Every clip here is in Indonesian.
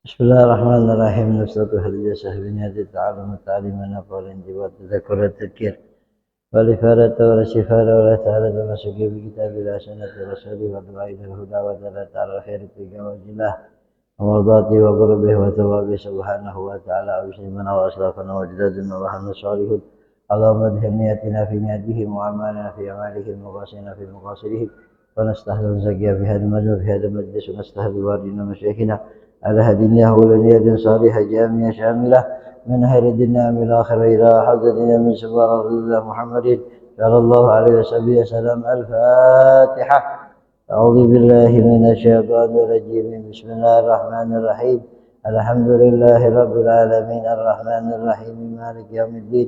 Bismillahirrahmanirrahim. Nusratu hadiyah sahbini hadi ta'alum ta'alimana qawlin jiwa tadzakur wa tadkir wa lifarata wa shifara wa ta'ala wa masuki bi kitabil hasanati rasuli wa du'ai lil huda wa ta'ala ta'ala khairi tiga wa jilah wa mardati wa qurbihi wa tawabi subhanahu wa ta'ala wa bismana wa aslafana wa jidadina wa hanu salihun Allahumma dhir niyatina fi niyatihim wa amalina fi amalihim wa qasina fi muqasirihim wa nastahlu zakiya fi hadha majlis wa nastahlu wardina masyakhina على هدينا ولنية صالحة جامعة شاملة من خير الدنيا من الآخرة إلى حضرنا من سبحان الله محمد صلى الله عليه وسلم الفاتحة أعوذ بالله من الشيطان الرجيم بسم الله الرحمن الرحيم الحمد لله رب العالمين الرحمن الرحيم مالك يوم الدين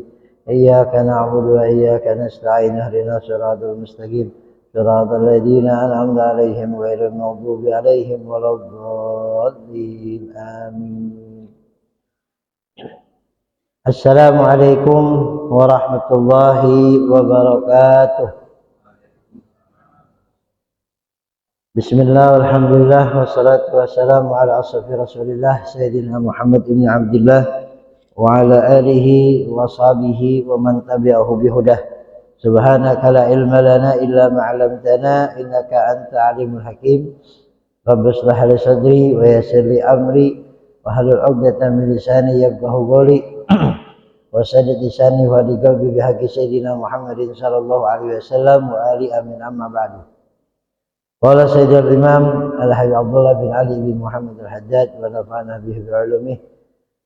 إياك نعبد وإياك نستعين اهدنا الصراط المستقيم صراط الذين أنعمت عليهم غير المغضوب عليهم ولا الضالين آمين. السلام عليكم ورحمة الله وبركاته. بسم الله والحمد لله والصلاة والسلام على أشرف رسول الله سيدنا محمد بن عبد الله وعلى آله وصحبه ومن تبعه بهداه. Subhanaka la ilma lana illa ma 'allamtana innaka anta 'alimul hakim. Rabbi shrah li sadri wa yassir li amri wa hlul 'uqdatam min lisani yafqahu qawli wa saddid lisani wa hdi qalbi bi haqqi sayyidina Muhammadin sallallahu alaihi wasallam wa ali amin amma ba'du. Qala sayyidul imam al-habib Abdullah bin Ali bin Muhammad al-Haddad wa nafa'na bihi bi 'ulumihi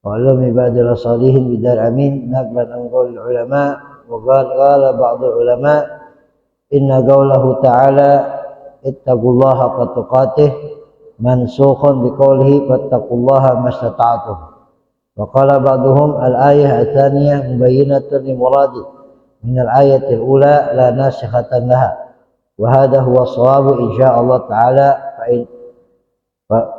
wa 'ulumi ba'dil salihin bidar amin naqlan an qaulil ulama. وقال بعض العلماء إن قوله تعالى اتقوا الله حق تقاته منسوخ بقوله فاتقوا الله ما استطعتم. وقال بعضهم الآية الثانية مبينة لمراده من الآية الأولى لا ناسخة لها وهذا هو الصواب إن شاء الله تعالى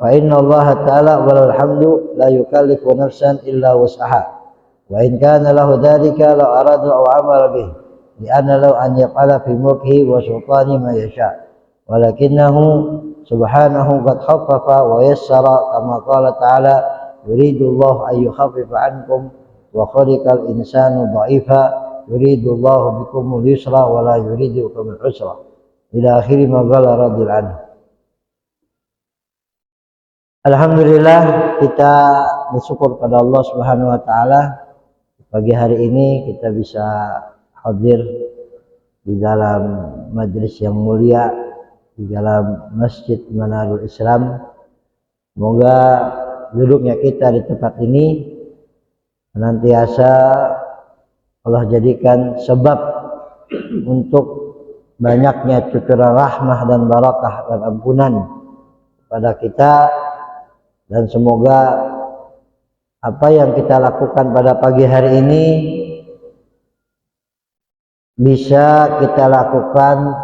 فإن الله تعالى وله الحمد لا يكلف نفسا إلا وسعها وإن كان له ذلك لو أراد أو أمر به لأن له أن يفعل في ملكه وسلطانه ما يشاء ولكنه سبحانه قد خفف ويسر كما قال تعالى يريد الله أن يخفف عنكم وخلق الإنسان ضعيفا يريد الله بكم اليسر ولا يريد بكم العسر إلى آخر ما قال رضي الله عنه. Alhamdulillah, kita bersyukur pada Allah Subhanahu wa taala. Pagi hari ini kita bisa hadir di dalam majelis yang mulia di dalam Masjid Manarul Islam. Semoga duduknya kita di tempat ini senantiasa Allah jadikan sebab untuk banyaknya cucuran rahmah dan barakah dan ampunan pada kita, dan semoga apa yang kita lakukan pada pagi hari ini bisa kita lakukan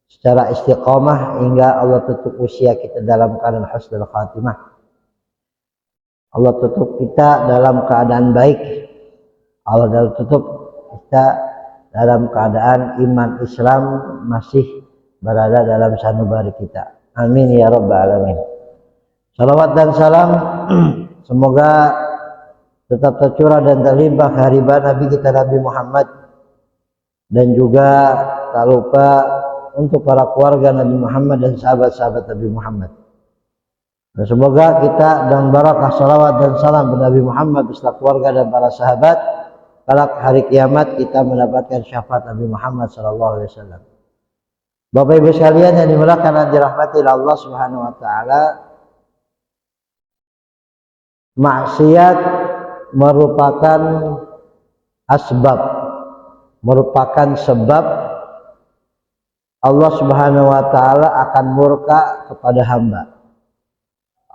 secara istiqomah hingga Allah tutup usia kita dalam keadaan husnul khatimah. Allah tutup kita dalam keadaan baik. Allah tutup kita dalam keadaan iman Islam masih berada dalam sanubari kita. Amin ya rabbal alamin. Salawat dan salam semoga tetap tercurah dan terlimpah kehadiran Nabi kita Nabi Muhammad, dan juga tak lupa untuk para keluarga Nabi Muhammad dan sahabat-sahabat Nabi Muhammad. Dan semoga kita dan barakah salawat dan salam Nabi Muhammad beserta keluarga dan para sahabat kelak hari kiamat kita mendapatkan syafaat Nabi Muhammad sallallahu alaihi wasallam. Bapak Ibu sekalian yang dimuliakan dan dirahmati Allah Subhanahu wa taala, maksiat merupakan sebab Allah Subhanahu wa taala akan murka kepada hamba.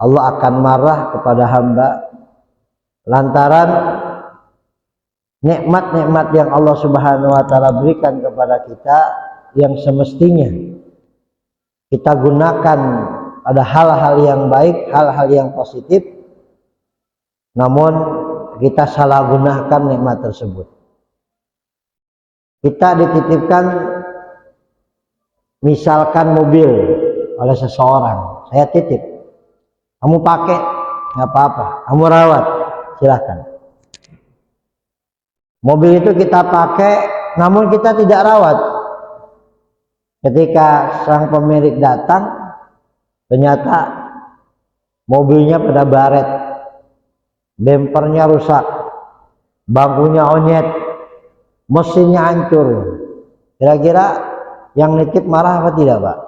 Allah akan marah kepada hamba lantaran nikmat-nikmat yang Allah Subhanahu wa taala berikan kepada kita yang semestinya kita gunakan pada hal-hal yang baik, hal-hal yang positif, namun kita salah gunakan nikmat tersebut. Kita dititipkan misalkan mobil oleh seseorang, saya titip, kamu pakai nggak apa-apa, kamu rawat, silahkan. Mobil itu kita pakai, namun kita tidak rawat. Ketika sang pemilik datang, ternyata mobilnya pada baret, bempernya rusak, bangkunya onyet, mesinnya hancur. Kira-kira yang nitip marah apa tidak, Pak?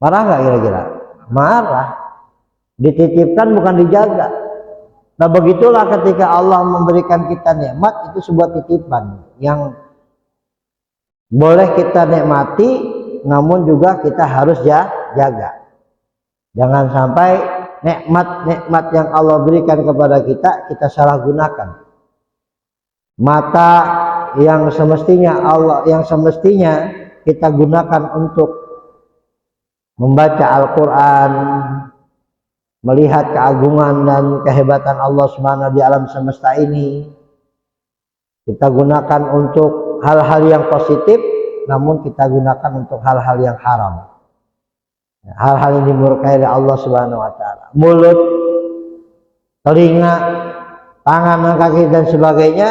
Marah nggak kira-kira? Marah. Dititipkan bukan dijaga. Nah, begitulah ketika Allah memberikan kita nikmat, itu sebuah titipan yang boleh kita nikmati, namun juga kita harus jaga. Jangan sampai nikmat-nikmat yang Allah berikan kepada kita salah gunakan. Mata yang semestinya kita gunakan untuk membaca Al-Quran, melihat keagungan dan kehebatan Allah Subhanahu di alam semesta ini, kita gunakan untuk hal-hal yang positif, namun kita gunakan untuk hal-hal yang haram, hal-hal yang dimurkai oleh Allah Subhanahu wa taala. Mulut, telinga, tangan dan kaki dan sebagainya,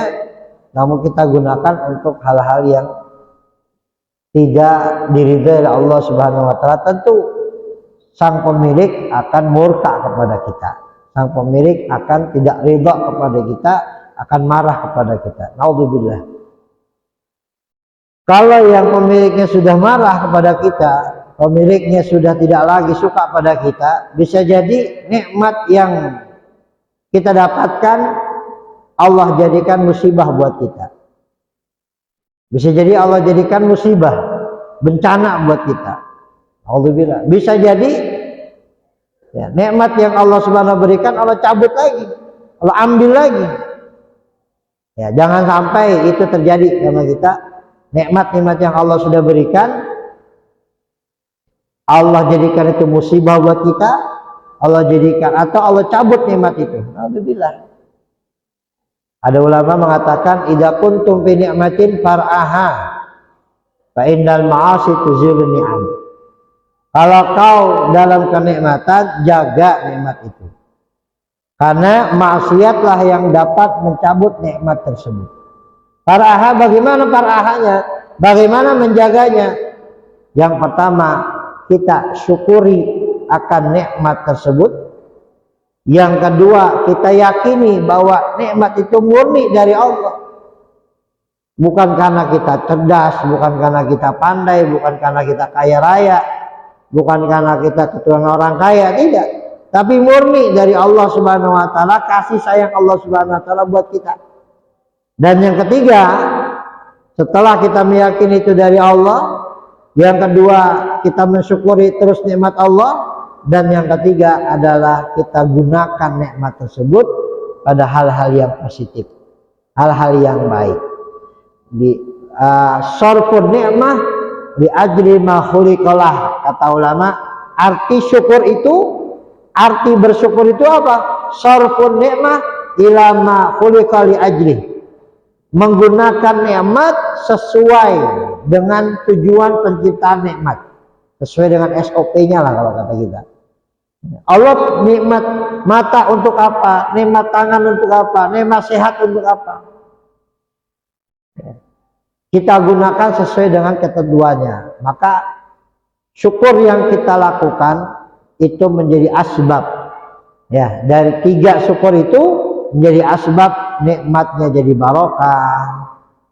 namun kita gunakan untuk hal-hal yang tidak diridhai oleh Allah Subhanahu wa taala. Tentu sang pemilik akan murka kepada kita. Sang pemilik akan tidak ridha kepada kita, akan marah kepada kita. Naudzubillah. Kalau yang pemiliknya sudah marah kepada kita, pemiliknya sudah tidak lagi suka pada kita, bisa jadi nikmat yang kita dapatkan Allah jadikan musibah buat kita. Bisa jadi Allah jadikan musibah, bencana buat kita. Alhamdulillah. Bisa jadi ya, nikmat yang Allah Subhanahu berikan Allah cabut lagi, Allah ambil lagi. Ya, jangan sampai itu terjadi sama kita. Nikmat-nikmat yang Allah sudah berikan, Allah jadikan itu musibah buat kita, Allah jadikan atau Allah cabut nikmat itu. Alhamdulillah. Ada ulama mengatakan, idza kuntum fi ni'matin far'aha fa innal ma'asi tuzilun ni'am. Kalau kau dalam kenikmatan, jaga nikmat itu. Karena maksiatlah yang dapat mencabut nikmat tersebut. Far'aha, bagaimana far'ahanya? Bagaimana menjaganya? Yang pertama, kita syukuri akan nikmat tersebut. Yang kedua, kita yakini bahwa nikmat itu murni dari Allah. Bukan karena kita cerdas, bukan karena kita pandai, bukan karena kita kaya raya, bukan karena kita keturunan orang kaya, tidak. Tapi murni dari Allah Subhanahu wa taala, kasih sayang Allah Subhanahu wa taala buat kita. Dan yang ketiga, setelah kita meyakini itu dari Allah, yang kedua kita mensyukuri terus nikmat Allah, dan yang ketiga adalah kita gunakan nikmat tersebut pada hal-hal yang positif, hal-hal yang baik. Di syarfun nikmah bi ajli ma khuliqalah, kata ulama. Arti syukur itu, arti bersyukur itu apa? Syarfun nikmah ila ma khuliqa li ajli, menggunakan nikmat sesuai dengan tujuan penciptaan nikmat, sesuai dengan SOP-nya lah kalau kata kita. Allah nikmat mata untuk apa? Nikmat tangan untuk apa? Nikmat sehat untuk apa? Kita gunakan sesuai dengan ketentuannya. Maka syukur yang kita lakukan itu menjadi asbab. Ya, dari 3 syukur itu menjadi asbab nikmatnya jadi barokah,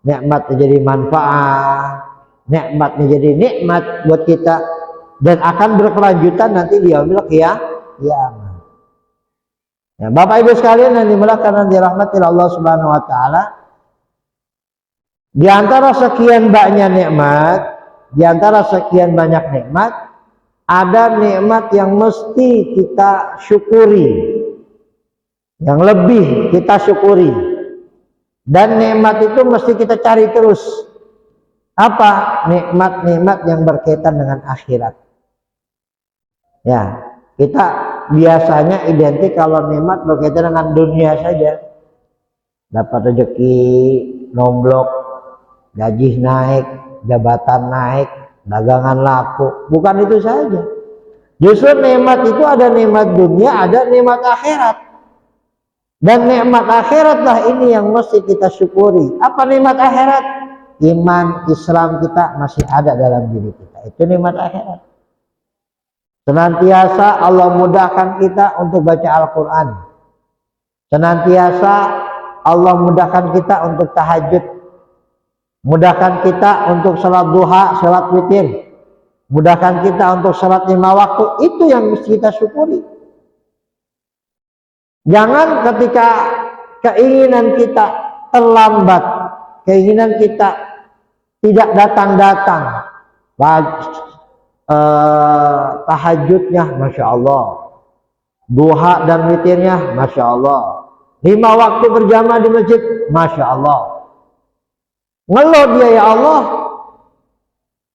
nikmatnya jadi manfaat, nikmatnya jadi nikmat buat kita, dan akan berkelanjutan nanti di yaumil qiyamah. Ya, Bapak Ibu sekalian yang dimuliakan dan dirahmati Allah Subhanahu wa taala, di antara sekian banyak nikmat, di antara sekian banyak nikmat, ada nikmat yang mesti kita syukuri, yang lebih kita syukuri, dan nikmat itu mesti kita cari terus. Apa? Nikmat-nikmat yang berkaitan dengan akhirat. Ya, kita biasanya identik kalau nikmat berkaitan dengan dunia saja. Dapat rezeki, nomblok, gaji naik, jabatan naik, dagangan laku. Bukan itu saja. Justru nikmat itu ada nikmat dunia, ada nikmat akhirat. Dan nikmat akhiratlah ini yang mesti kita syukuri. Apa nikmat akhirat? Iman Islam kita masih ada dalam diri kita. Itu nikmat akhirat. Senantiasa Allah mudahkan kita untuk baca Al-Quran. Senantiasa Allah mudahkan kita untuk tahajud. Mudahkan kita untuk salat duha, salat witir. Mudahkan kita untuk salat 5 waktu. Itu yang mesti kita syukuri. Jangan ketika keinginan kita terlambat, keinginan kita tidak datang-datang, tahajudnya Masya Allah, duha dan witirnya Masya Allah, 5 waktu berjamaah di masjid Masya Allah, ngeluh dia, ya Allah,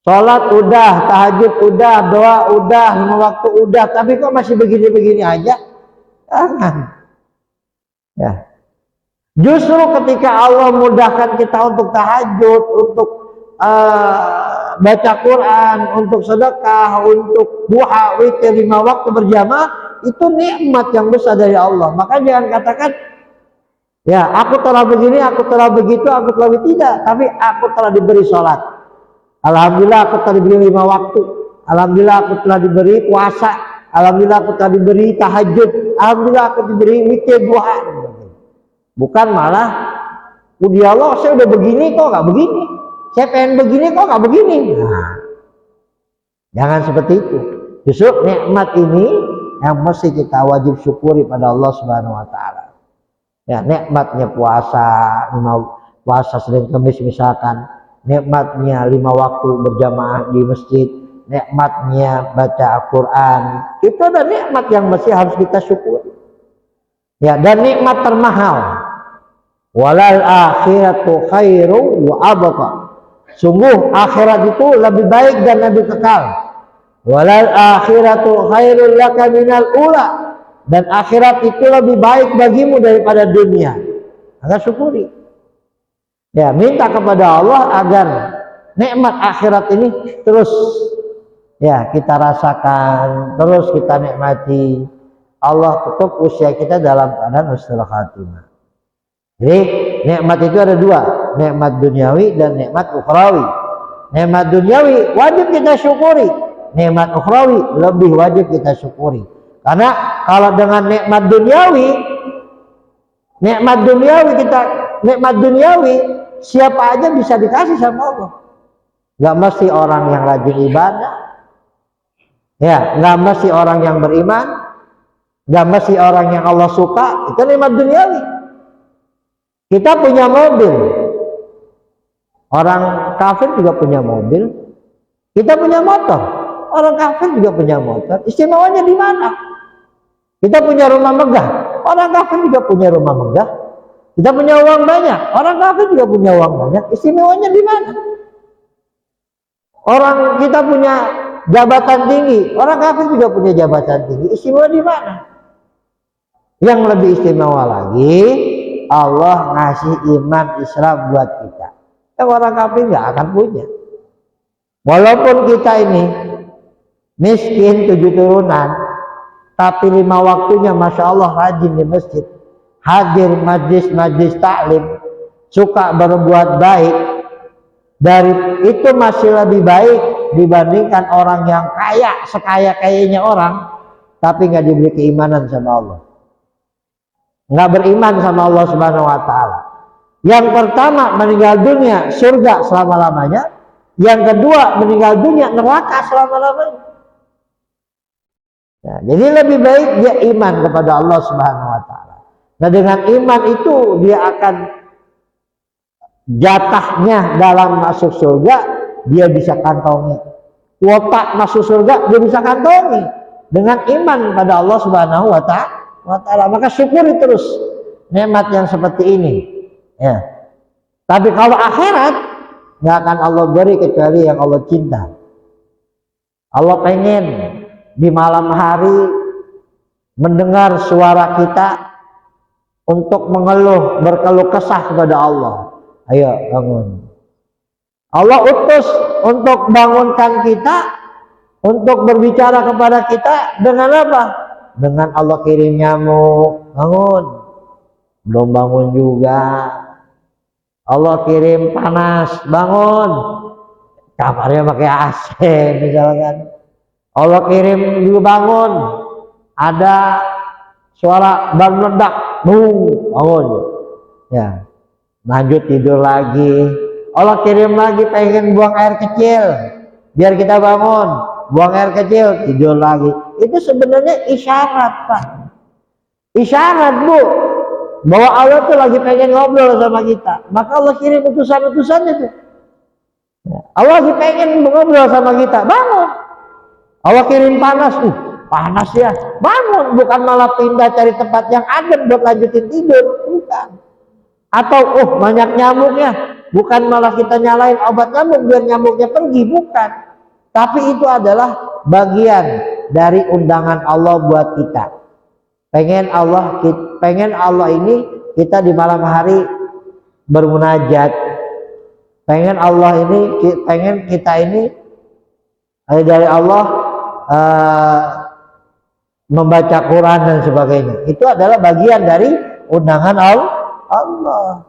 sholat udah, tahajud udah, doa udah, 5 waktu udah, tapi kok masih begini-begini aja? Jangan. Ya. Justru ketika Allah mudahkan kita untuk tahajud, untuk baca Quran, untuk sedekah, untuk duha, witir 5 waktu berjamaah, itu nikmat yang besar dari Allah. Maka jangan katakan, ya aku telah begini, aku telah begitu, aku telah tidak, tapi aku telah diberi sholat. Alhamdulillah aku telah diberi 5 waktu. Alhamdulillah aku telah diberi puasa. Alhamdulillah aku telah diberi tahajud. Alhamdulillah aku diberi witir, duha. Bukan malah, ya Allah saya udah begini kok gak begini. Saya pengen begini kok gak begini. Nah, jangan seperti itu. Justru nikmat ini yang mesti kita wajib syukuri pada Allah Subhanahu wa taala. Ya, nikmatnya puasa, puasa Senin Kamis misalkan, nikmatnya 5 waktu berjamaah di masjid, nikmatnya baca Al-Quran. Itu ada nikmat yang mesti harus kita syukuri. Ya, dan nikmat termahal. Walal akhiratu khairu wa abqa. Sungguh akhirat itu lebih baik dan lebih kekal. Walal akhiratu khairul laka minal ula. Dan akhirat itu lebih baik bagimu daripada dunia. Maka syukuri. Ya, minta kepada Allah agar nikmat akhirat ini terus ya kita rasakan, terus kita nikmati. Allah tutup usia kita dalam keadaan husnul khatimah. Jadi nikmat itu ada 2, nikmat duniawi dan nikmat ukhrawi. Nikmat duniawi wajib kita syukuri, nikmat ukhrawi lebih wajib kita syukuri. Karena kalau dengan nikmat duniawi siapa aja bisa dikasih sama Allah. Gak mesti orang yang rajin ibadah, ya, gak mesti orang yang beriman, gak mesti orang yang Allah suka. Itu nikmat duniawi. Kita punya mobil, orang kafir juga punya mobil. Kita punya motor, orang kafir juga punya motor. Istimewanya di mana? Kita punya rumah megah, orang kafir juga punya rumah megah. Kita punya uang banyak, orang kafir juga punya uang banyak. Istimewanya di mana? Orang kita punya jabatan tinggi, orang kafir juga punya jabatan tinggi. Istimewa di mana? Yang lebih istimewa lagi, Allah ngasih iman Islam buat kita. Yang orang kafir nggak akan punya. Walaupun kita ini miskin 7 turunan, tapi 5 waktunya Masya Allah rajin di masjid, hadir majlis-majlis taklim, suka berbuat baik, dari itu masih lebih baik dibandingkan orang yang kaya, sekaya-kayanya orang, tapi nggak diberi keimanan sama Allah. Nggak beriman sama Allah Subhanahu wa taala. Yang pertama meninggal dunia surga selama-lamanya, yang kedua meninggal dunia neraka selama-lamanya. Nah, jadi lebih baik dia iman kepada Allah Subhanahu wa taala. Nah, dengan iman itu dia akan jatahnya dalam masuk surga dia bisa kantongi. Kuota masuk surga dia bisa kantongi dengan iman pada Allah Subhanahu wa taala. Maka syukuri terus nikmat yang seperti ini. Ya. Tapi kalau akhirat nggak akan Allah beri kecuali yang Allah cinta. Allah pengen di malam hari mendengar suara kita untuk mengeluh, berkeluh kesah kepada Allah. Ayo bangun. Allah utus untuk bangunkan kita untuk berbicara kepada kita dengan apa? Dengan Allah kirim nyamuk, bangun. Belum bangun juga. Allah kirim panas, bangun. Kamarnya pakai AC misalkan. Allah kirim juga bangun. Ada suara ban meledak, bangun. Ya, lanjut tidur lagi. Allah kirim lagi pengen buang air kecil, biar kita bangun. Buang air kecil, tidur lagi. Itu sebenarnya isyarat, Pak. Isyarat, Bu, bahwa Allah tuh lagi pengen ngobrol sama kita. Maka Allah kirim utusan-utusannya tuh. Allah lagi pengen ngobrol sama kita, bangun. Allah kirim panas, panas ya, bangun. Bukan malah pindah cari tempat yang adem buat lanjutin tidur, bukan. Atau banyak nyamuknya, bukan malah kita nyalain obat nyamuk biar nyamuknya pergi, bukan. Tapi itu adalah bagian dari undangan Allah buat kita. Pengen Allah ini kita di malam hari bermunajat. Pengen Allah ini, pengen kita ini dari Allah membaca Quran dan sebagainya. Itu adalah bagian dari undangan Allah.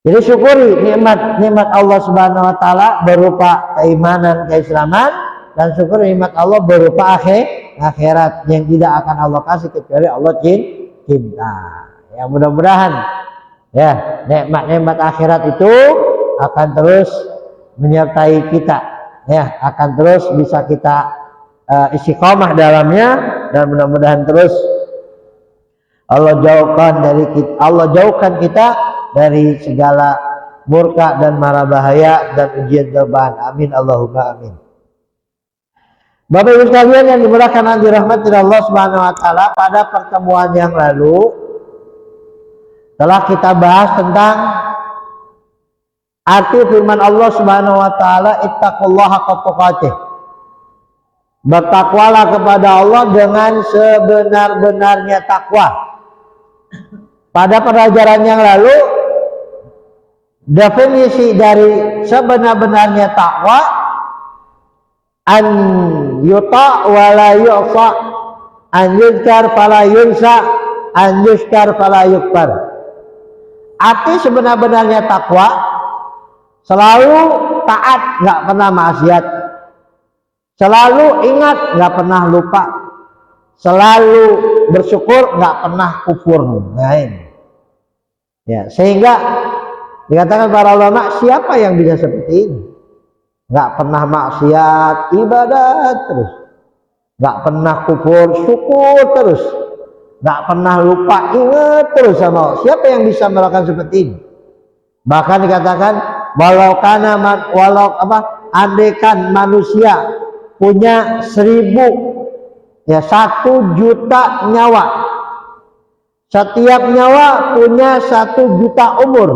Jadi syukuri nikmat Allah Subhanahu wa taala berupa keimanan, keislaman, dan syukuri nikmat Allah berupa akhirat yang tidak akan Allah kasih kecuali Allah cinta. Ya, mudah-mudahan ya nikmat-nikmat akhirat itu akan terus menyertai kita, ya, akan terus bisa kita istiqomah dalamnya, dan mudah-mudahan terus Allah jauhkan kita dari segala murka dan mara bahaya dan ujian cobaan. Amin Allahumma amin. Bapak Ibu sekalian yang dimudahkan dan dirahmati Allah Subhanahu wa taala, pada pertemuan yang lalu telah kita bahas tentang arti firman Allah Subhanahu wa taala, ittaqullaha haqqa tuqatih. Bertakwalah kepada Allah dengan sebenar-benarnya takwa. Pada pelajaran yang lalu, definisi dari sebenar-benarnya takwa, an yuta wa la yu'sa, an yuzkar fala yunsa, an yuskar fala yukfar. Arti sebenar-benarnya takwa, selalu taat, nggak pernah maksiat, selalu ingat, nggak pernah lupa, selalu bersyukur, nggak pernah kufur. Nah, ini. Ya, sehingga dikatakan para ulama, siapa yang bisa seperti ini? Nggak pernah maksiat, ibadat terus, nggak pernah kufur, syukur terus, nggak pernah lupa, ingat terus sama Allah. Siapa yang bisa melakukan seperti ini? Bahkan dikatakan, andaikan manusia punya 1.000 1 juta nyawa, setiap nyawa punya 1 juta umur,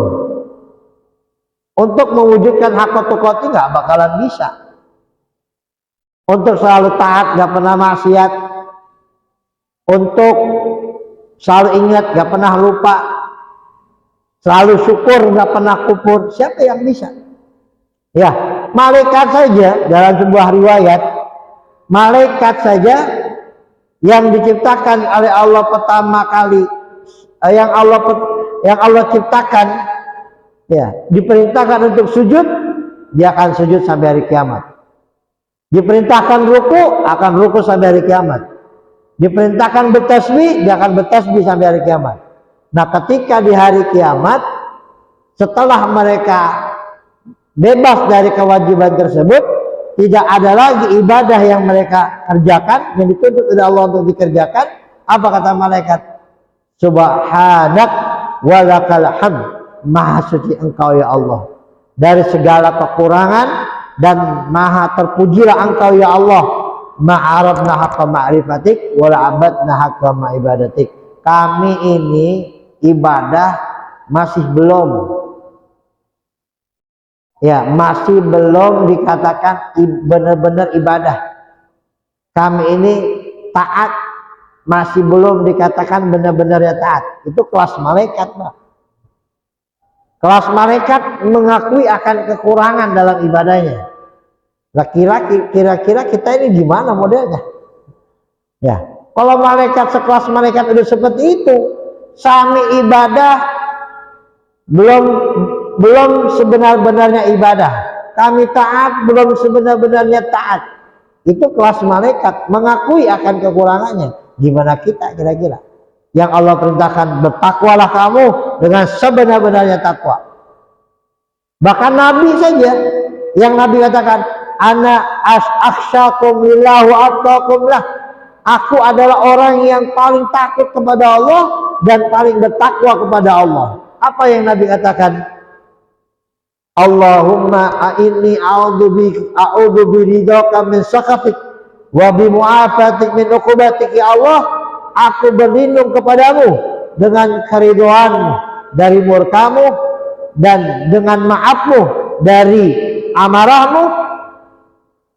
untuk mewujudkan haqqa tuqati nggak bakalan bisa. Untuk selalu taat, nggak pernah maksiat, untuk selalu ingat, nggak pernah lupa, selalu syukur, nggak pernah kufur, siapa yang bisa? Ya, malaikat saja, dalam sebuah riwayat, malaikat saja yang diciptakan oleh Allah pertama kali, yang Allah ciptakan, ya, diperintahkan untuk sujud, dia akan sujud sampai hari kiamat. Diperintahkan ruku, akan ruku sampai hari kiamat. Diperintahkan bertasbih, dia akan bertasbih sampai hari kiamat. Nah, ketika di hari kiamat, setelah mereka bebas dari kewajiban tersebut, tidak ada lagi ibadah yang mereka kerjakan, yang dituntut oleh Allah untuk dikerjakan. Apa kata malaikat? Subhanak wa lakal hamd. Maha suci engkau ya Allah dari segala kekurangan, dan maha terpujilah engkau ya Allah. Ma'arabna haqqa ma'rifatik wa la'abadna haqqa ma'ibadatik. Kami ini ibadah masih belum, ya, masih belum dikatakan benar-benar ibadah. Kami ini taat, masih belum dikatakan benar-benar ya taat. Itu kelas malaikat, Pak. Kelas malaikat mengakui akan kekurangan dalam ibadahnya. Laki-laki, kira-kira kita ini gimana modelnya? Ya, kalau malaikat sekelas malaikat udah seperti itu, sami ibadah belum sebenar-benarnya ibadah. Kami taat belum sebenar-benarnya taat. Itu kelas malaikat mengakui akan kekurangannya. Gimana kita kira-kira? Yang Allah perintahkan, bertakwalah kamu dengan sebenar-benarnya takwa. Bahkan Nabi saja yang Nabi katakan, ana akhsyakum lillahu attaqum lah. Aku adalah orang yang paling takut kepada Allah dan paling bertakwa kepada Allah. Apa yang Nabi katakan? Allahumma a'inni a'udzu biridhaka min sakhatik wa bi mu'afatik min uqubatik. Ya Allah, aku berlindung kepadamu dengan keridhoanmu dari murkamu dan dengan maafmu dari amarahmu.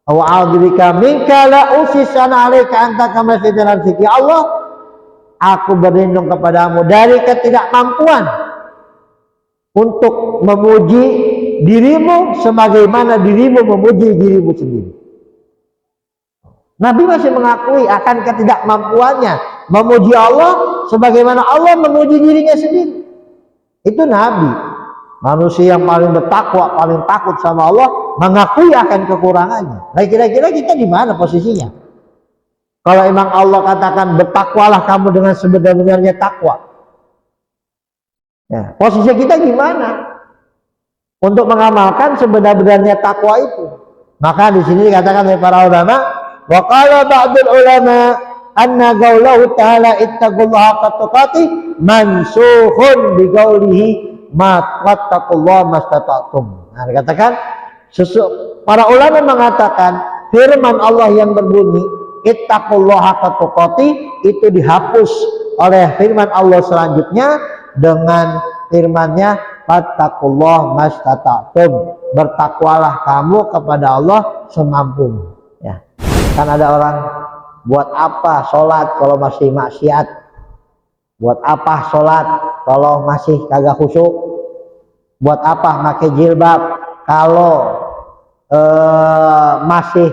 Wa a'udzubika minka la usisana 'alaika anta kama fitaran fiki. Allah, aku berlindung kepadamu dari ketidakmampuan untuk memuji dirimu sebagaimana dirimu memuji dirimu sendiri. Nabi masih mengakui akan ketidakmampuannya memuji Allah sebagaimana Allah memuji dirinya sendiri. Itu Nabi, manusia yang paling bertakwa, paling takut sama Allah, mengakui akan kekurangannya. Nah, kira-kira kita di mana posisinya? Kalau emang Allah katakan bertakwalah kamu dengan sebenar-benarnya takwa, ya, posisi kita gimana untuk mengamalkan sebenar-benarnya takwa itu? Maka di sini dikatakan oleh para ulama, wa qala ba'dul ulama anna qaulahu ta'ala ittaqullaha haqqa tuqatih mansukhun bi qaulihi ma wattaqullaha mastata'tum. Nah, dikatakan para ulama mengatakan firman Allah yang berbunyi ittaqullaha haqqa tuqatih itu dihapus oleh firman Allah selanjutnya dengan firman-Nya fattaqullaha mastata'tum, bertakwalah kamu kepada Allah semampumu. Ya. Kan ada orang, buat apa sholat kalau masih maksiat? Buat apa sholat kalau masih kagak khusyuk? Buat apa pakai jilbab kalau masih